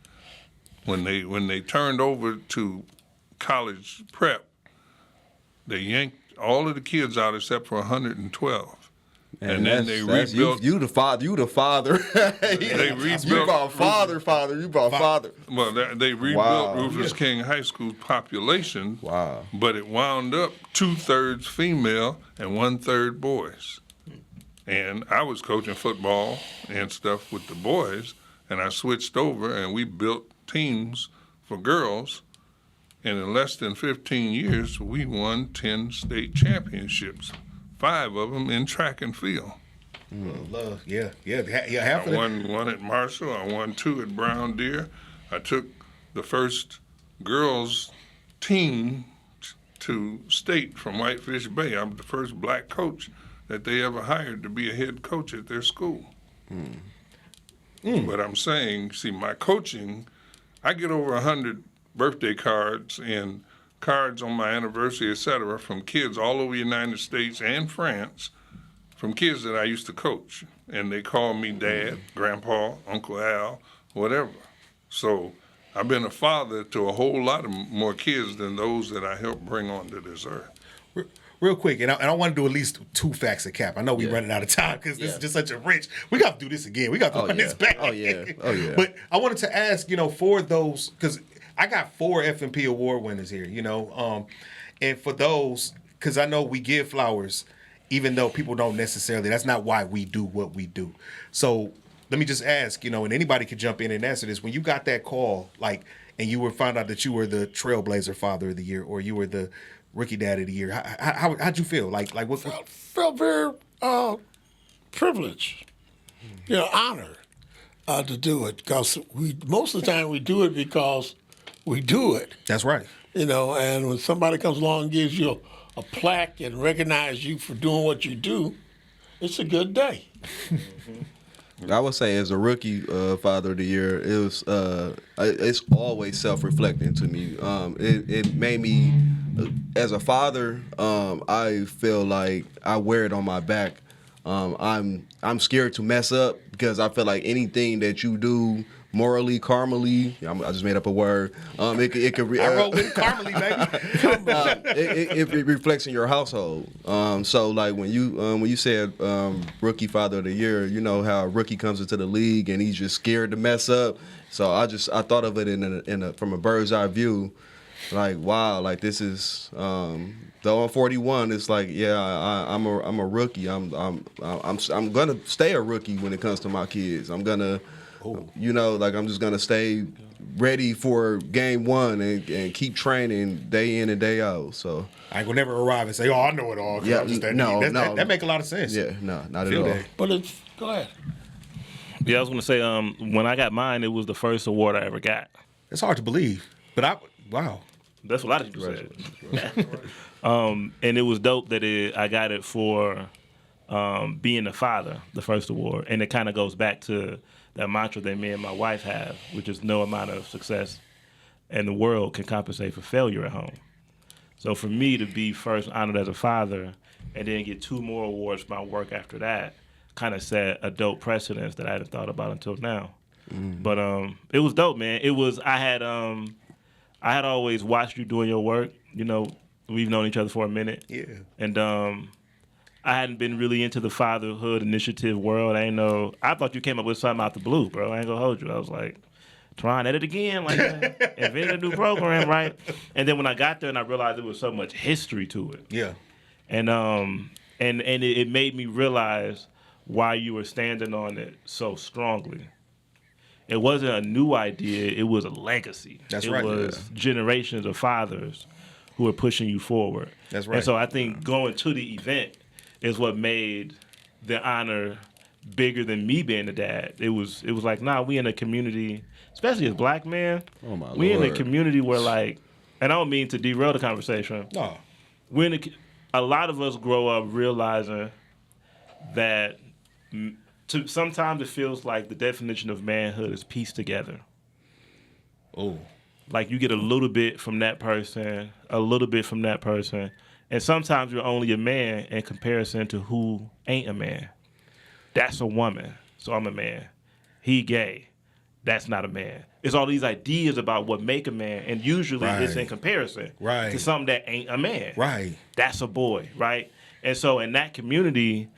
When they turned over to college prep, they yanked all of the kids out except for 112. And then they rebuilt. You the father. They rebuilt. You brought father. You brought father. Well, they rebuilt Rufus King High School's population. Wow. But it wound up 2/3 female and 1/3 boys. And I was coaching football and stuff with the boys, and I switched over and we built teams for girls. And in less than 15 years, we won 10 state championships. 5 of them in track and field. Love, yeah. I won 1 at Marshall. I won 2 at Brown Deer. I took the first girls team to state from Whitefish Bay. I'm the first black coach that they ever hired to be a head coach at their school. But I'm saying, see, my coaching, I get over 100 birthday cards and cards on my anniversary, et cetera, from kids all over the United States and France, from kids that I used to coach. And they call me Dad, Grandpa, Uncle Al, whatever. So I've been a father to a whole lot of more kids than those that I helped bring onto this earth. Real quick, and I want to do at least 2 facts of Cap. I know we're running out of time because this is just such a rich. We got to do this again. We got to run this back. Oh yeah. But I wanted to ask, for those, because I got 4 FMP Award winners here, and for those, because I know we give flowers, even though people don't necessarily, that's not why we do what we do. So let me just ask, and anybody could jump in and answer this. When you got that call, and you found out that you were the Trailblazer Father of the Year, or you were the Rookie Dad of the Year, how'd you feel? What? Felt very privileged, honored to do it, because most of the time we do it because we do it. That's right. And when somebody comes along and gives you a plaque and recognizes you for doing what you do, it's a good day. I would say, as a rookie Father of the Year, it was it's always self-reflecting to me. It made me, as a father, I feel like I wear it on my back. I'm scared to mess up because I feel like anything that you do morally, karmally, I just made up a word. It could. I wrote with karmally, baby. It reflects in your household. So like when you said Rookie Father of the Year, you know how a rookie comes into the league and he's just scared to mess up. So I thought of it from a bird's eye view, like wow, like this is. Though I'm 41, it's like I'm a rookie. I'm gonna stay a rookie when it comes to my kids. I'm gonna. I'm just gonna stay ready for game 1 and keep training day in and day out. So I ain't gonna never arrive and say, "Oh, I know it all." Yeah, that make a lot of sense. Yeah, no, not at all. But go ahead. Yeah, I was gonna say, when I got mine, it was the first award I ever got. It's hard to believe, but wow. That's what a lot of people said. And it was dope that I got it for being a father, the first award, and it kind of goes back to that mantra that me and my wife have, which is no amount of success in the world can compensate for failure at home. So for me to be first honored as a father and then get 2 more awards for my work after that kind of set a dope precedence that I hadn't thought about until now. But it was dope, man. It was I had always watched you doing your work. We've known each other for a minute. Yeah. And I hadn't been really into the fatherhood initiative world. I thought you came up with something out the blue, bro. I ain't gonna hold you. I was like, trying at it again, like invented a new program, right? And then when I got there and I realized there was so much history to it. Yeah. And it made me realize why you were standing on it so strongly. It wasn't a new idea, it was a legacy. That's right. It was generations of fathers who were pushing you forward. That's right. And so I think going to the event is what made the honor bigger than me being the dad. It was like, nah, we in a community, especially as black men, we in a community where and I don't mean to derail the conversation. No. A lot of us grow up realizing that sometimes it feels like the definition of manhood is pieced together. Oh. Like you get a little bit from that person, a little bit from that person. And sometimes you're only a man in comparison to who ain't a man. That's a woman, so I'm a man. He gay. That's not a man. It's all these ideas about what make a man, and usually it's in comparison to something that ain't a man. Right. That's a boy, right? And so in that community,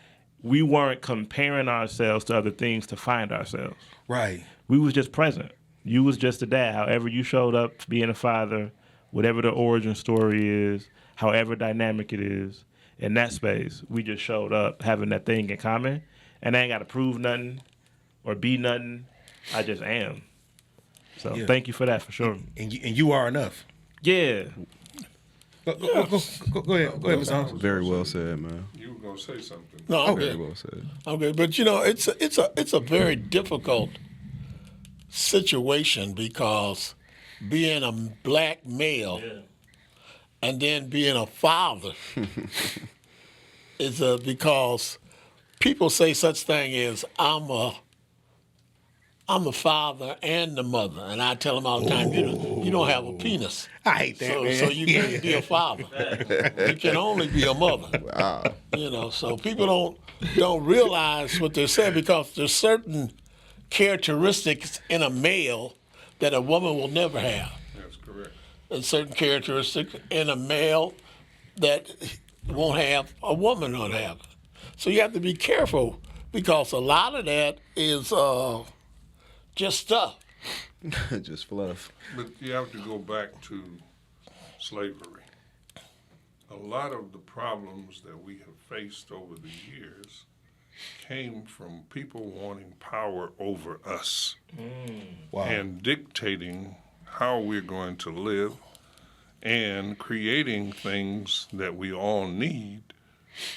we weren't comparing ourselves to other things to find ourselves. Right. We was just present. You was just a dad. However you showed up being a father, whatever the origin story is, however dynamic it is, in that space, we just showed up having that thing in common. And I ain't got to prove nothing or be nothing. I just am. So thank you for that, for sure. And you are enough. Yeah. Go ahead, Mr. Holmes. Very well said, man. You were gonna say something. No, I'm Very good. well said. Okay, but you know, it's a very difficult situation because being a black male and then being a father is because people say such thing as I'm a father and the mother, and I tell them all the time, you don't have a penis. I hate that, man. So you can't be a father. You can only be a mother. Wow. You know, so people don't realize what they're saying because there's certain characteristics in a male that a woman will never have. That's correct. And certain characteristics in a male that won't have, a woman won't have. So you have to be careful because a lot of that is just stuff. Just fluff. But you have to go back to slavery. A lot of the problems that we have faced over the years came from people wanting power over us and dictating how we're going to live and creating things that we all need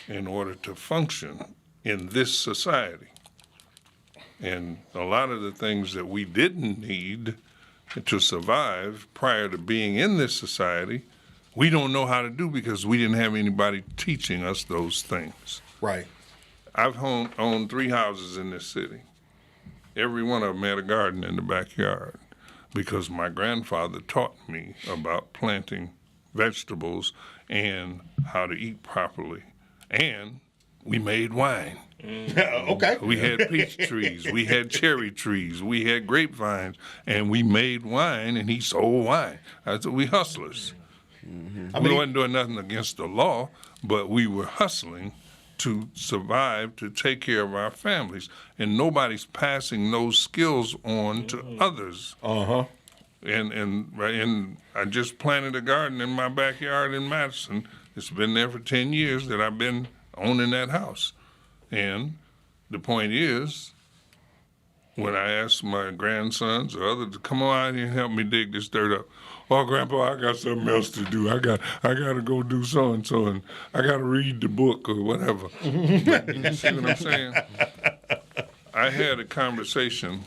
in order to function in this society. And a lot of the things that we didn't need to survive prior to being in this society, we don't know how to do because we didn't have anybody teaching us those things. Right. I've owned 3 houses in this city. Every one of them had a garden in the backyard because my grandfather taught me about planting vegetables and how to eat properly. And we made wine. Okay. We had peach trees, we had cherry trees, we had grapevines, and we made wine, and he sold wine. That's what we hustlers. We wasn't doing nothing against the law, but we were hustling to survive, to take care of our families, and nobody's passing those skills on to others. And I just planted a garden in my backyard in Madison. It's been there for 10 years that I've been owning that house. And the point is, when I ask my grandsons or others to come on out here and help me dig this dirt up, oh, Grandpa, I got something else to do. I got to go do so and so, and I got to read the book or whatever. You see what I'm saying? I had a conversation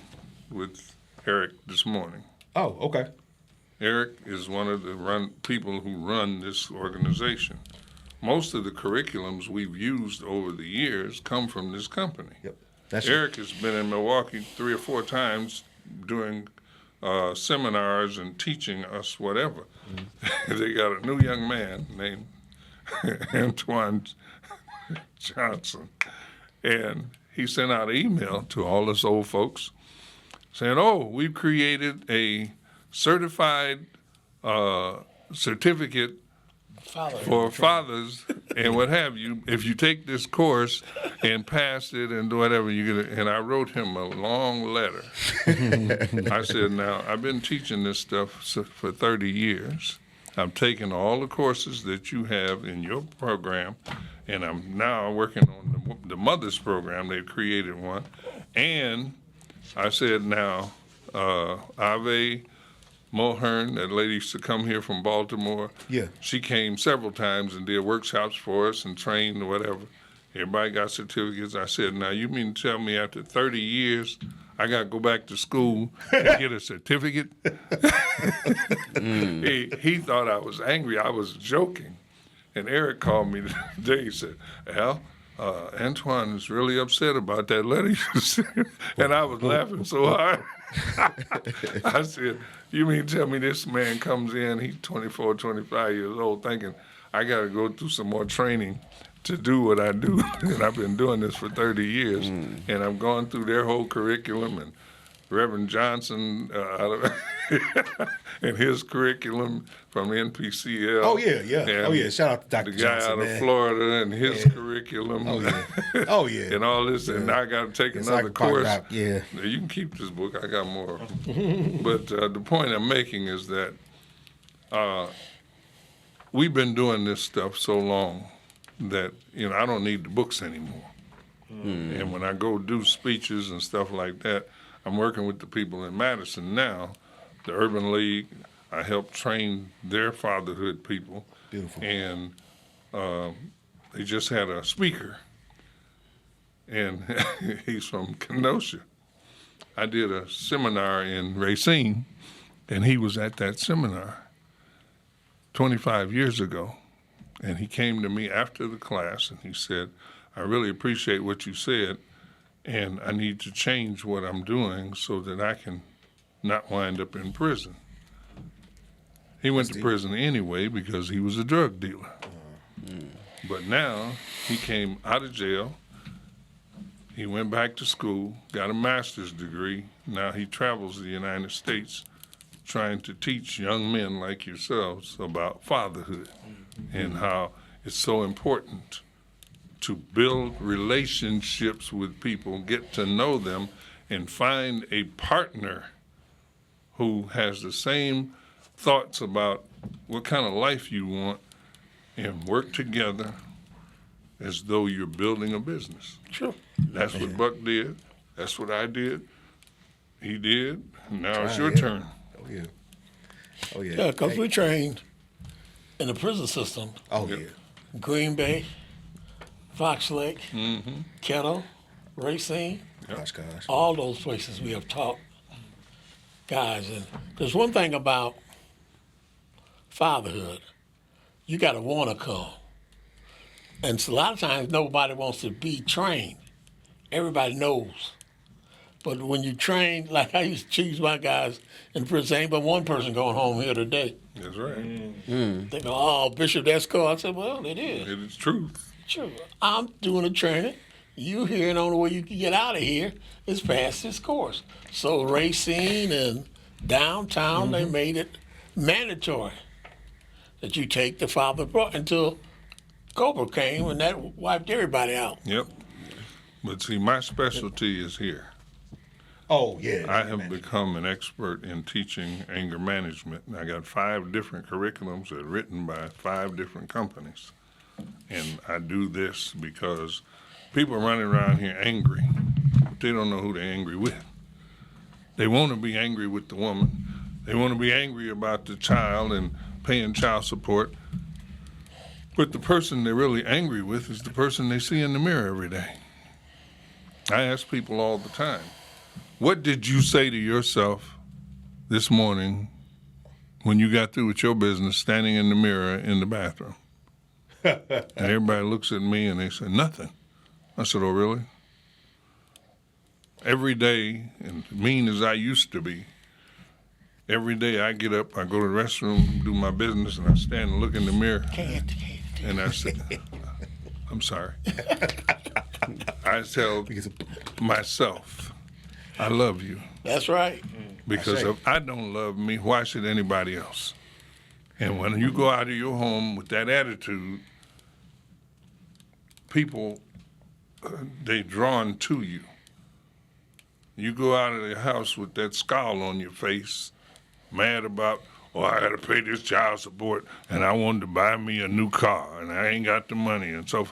with Eric this morning. Oh, okay. Eric is one of the people who run this organization. Most of the curriculums we've used over the years come from this company. Yep. That's Eric has been in Milwaukee 3 or 4 times doing seminars and teaching us whatever. They got a new young man named Antoine Johnson, and he sent out an email to all us old folks saying, oh, we've created a certified certificate for fathers and what have you. If you take this course and pass it and do whatever, you get it. And I wrote him a long letter. I said, now, I've been teaching this stuff for 30 years. I've taken all the courses that you have in your program, and I'm now working on the mother's program. They've created one. And I said, now, Ave Mulhern, that lady used to come here from Baltimore. Yeah. She came several times and did workshops for us and trained or whatever. Everybody got certificates. I said, now you mean to tell me after 30 years I got to go back to school and get a certificate? He thought I was angry. I was joking. And Eric called me today. He said, Al, Antoine is really upset about that letter you sent. And I was laughing so hard. I said, you mean tell me this man comes in, he's 24, 25 years old, thinking, I got to go through some more training to do what I do. And I've been doing this for 30 years. And I've gone through their whole curriculum, and Reverend Johnson and his curriculum from NPCL. Oh, yeah. Shout out to Dr. The guy Johnson, out man. of Florida and his curriculum. Oh, yeah. And all this. And now I got to take It's another like course. Yeah. You can keep this book. I got more. But the point I'm making is that we've been doing this stuff so long that, I don't need the books anymore. And when I go do speeches and stuff like that, I'm working with the people in Madison now, the Urban League. I help train their fatherhood people. Beautiful. And they just had a speaker, and he's from Kenosha. I did a seminar in Racine, and he was at that seminar 25 years ago. And he came to me after the class, and he said, I really appreciate what you said, and I need to change what I'm doing so that I can not wind up in prison. He went to prison anyway because he was a drug dealer. But now he came out of jail. He went back to school, got a master's degree. Now he travels the United States trying to teach young men like yourselves about fatherhood and how it's so important to build relationships with people, get to know them, and find a partner who has the same thoughts about what kind of life you want, and work together as though you're building a business. Sure. That's what Buck did. That's what I did. He did. Now it's your turn. Oh, yeah. Yeah, because we trained in the prison system. Oh, yeah. Green Bay, Fox Lake, Kettle, Racine, Gosh. all those places we have taught guys. And there's one thing about fatherhood, you got to want to come. And so a lot of times nobody wants to be trained. Everybody knows. But when you train, like I used to choose my guys in prison, ain't but one person going home here today. That's right. They go, oh, Bishop, that's cool. I said, well, it is. It is truth. Sure. I'm doing the training. You here, and the only way you can get out of here is pass this course. So Racine and downtown, they made it mandatory that you take the father until Cobra came, and that wiped everybody out. Yep. But see, my specialty is here. Oh, yeah. I have become an expert in teaching anger management. I got 5 different curriculums that are written by 5 different companies. And I do this because people are running around here angry, but they don't know who they're angry with. They want to be angry with the woman. They want to be angry about the child and paying child support. But the person they're really angry with is the person they see in the mirror every day. I ask people all the time, what did you say to yourself this morning when you got through with your business standing in the mirror in the bathroom? And everybody looks at me and they say, nothing. I said, oh, really? Every day, and mean as I used to be, every day I get up, I go to the restroom, do my business, and I stand and look in the mirror. And I said, I'm sorry. I tell myself, I love you. That's right. Because if I don't love me, why should anybody else? And when you go out of your home with that attitude, people, they're drawn to you. You go out of the house with that scowl on your face, mad about, oh, I got to pay this child support, and I wanted to buy me a new car, and I ain't got the money. And so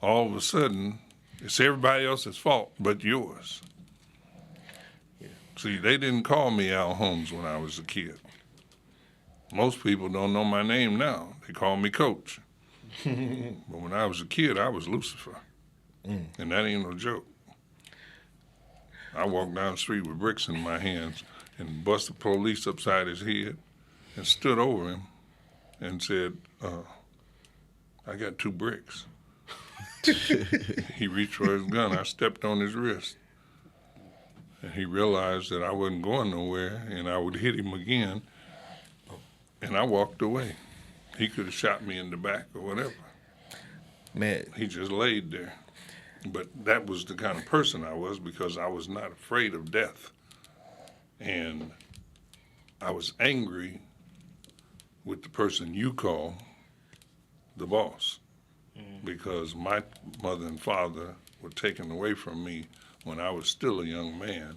all of a sudden, it's everybody else's fault but yours. See, they didn't call me Al Holmes when I was a kid. Most people don't know my name now. They call me Coach. But when I was a kid, I was Lucifer. And that ain't no joke. I walked down the street with bricks in my hands and bust the police upside his head and stood over him and said, I got 2 bricks. He reached for his gun. I stepped on his wrist. And he realized that I wasn't going nowhere and I would hit him again. And I walked away. He could have shot me in the back or whatever. Man. He just laid there. But that was the kind of person I was, because I was not afraid of death. And I was angry with the person you call the boss, because my mother and father were taken away from me when I was still a young man,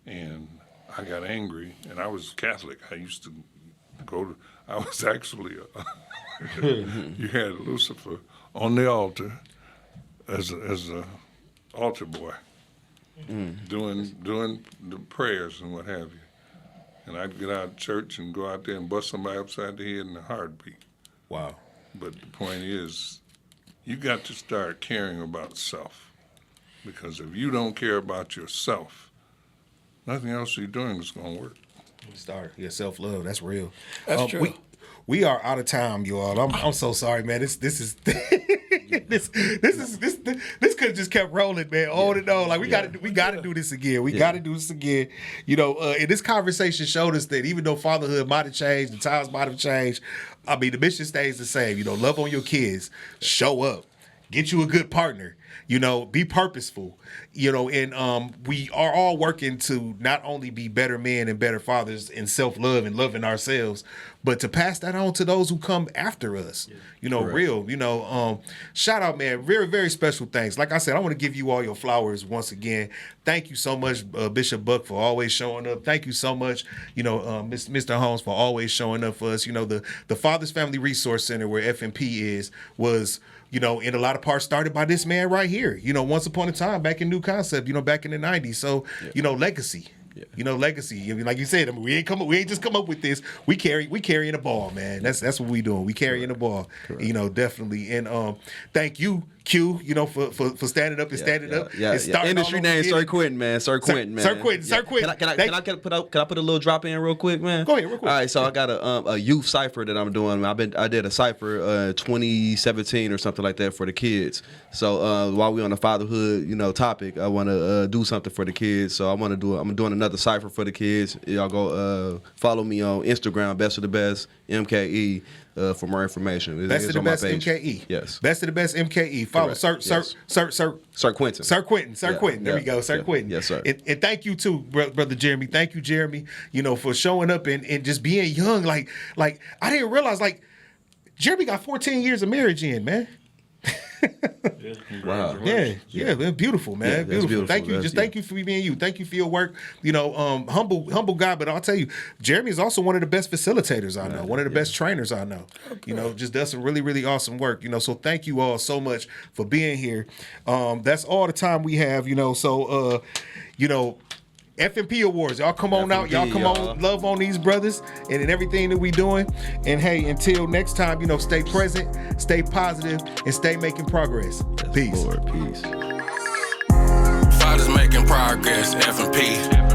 and I got angry, and I was Catholic. I used to I was actually, you had Lucifer on the altar as a altar boy, doing the prayers and what have you. And I'd get out of church and go out there and bust somebody upside the head in a heartbeat. Wow. But the point is, you got to start caring about self. Because if you don't care about yourself, nothing else you're doing is going to work. Start. Yeah, self-love. That's real. That's true. We are out of time, you all. I'm so sorry, man. This is this could have just kept rolling, man. On and on. Like we got to do this again. We got to do this again. You know, and this conversation showed us that even though fatherhood might have changed, the times might have changed, I mean, the mission stays the same. You know, love on your kids, show up, get you a good partner. You know, be purposeful, you know, and we are all working to not only be better men and better fathers in self-love and loving ourselves, but to pass that on to those who come after us, you know, real, you know, shout out, man, very, very special thanks. Like I said, I want to give you all your flowers once again. Thank you so much, Bishop Buck, for always showing up. Thank you so much, you know, Mr. Holmes, for always showing up for us. You know, the Father's Family Resource Center, where FMP was, you know, in a lot of parts started by this man right here, you know, once upon a time back in New Concept, you know, back in the 90s. So, you know, legacy. You know, legacy. I mean, like you said, I mean, we ain't just come up with this. We carrying the ball, man. That's what we doing. We carrying the ball. Correct. You know, definitely. And thank you, Q, you know, for standing up and standing up. And starting industry name, Sir Quinton, man. Sir Quinton, man. Sir Quinton. Can I put a little drop in real quick, man? Go ahead, real quick. All right, so I got a youth cipher that I'm doing. I did a cipher 2017 or something like that for the kids. So while we on the fatherhood, you know, topic, I want to do something for the kids. So I'm doing another cipher for the kids. Y'all go follow me on Instagram, Best of the Best MKE. For more information. Best of the Best MKE. Yes. Best of the Best MKE. Follow Sir Quinton. Sir Quinton. There we go. Sir Quinton. Yes, sir. And thank you too, Brother Jeremy. Thank you, Jeremy, you know, for showing up and just being young. Like I didn't realize, like, Jeremy got 14 years of marriage in, man. Wow. Yeah, man, beautiful, man. Yeah, beautiful. Thank you. Thank you for being you. Thank you for your work. You know, humble guy, but I'll tell you, Jeremy is also one of the best facilitators I know, one of the best trainers I know. Okay. You know, just does some really, really awesome work. You know, so thank you all so much for being here. That's all the time we have, you know. So you know, FMP Awards, y'all come on out, y'all come on, love on these brothers and in everything that we doing. And hey, until next time, you know, stay present, stay positive, and stay making progress. Yes, Peace. Lord, peace. Fathers making progress, FMP.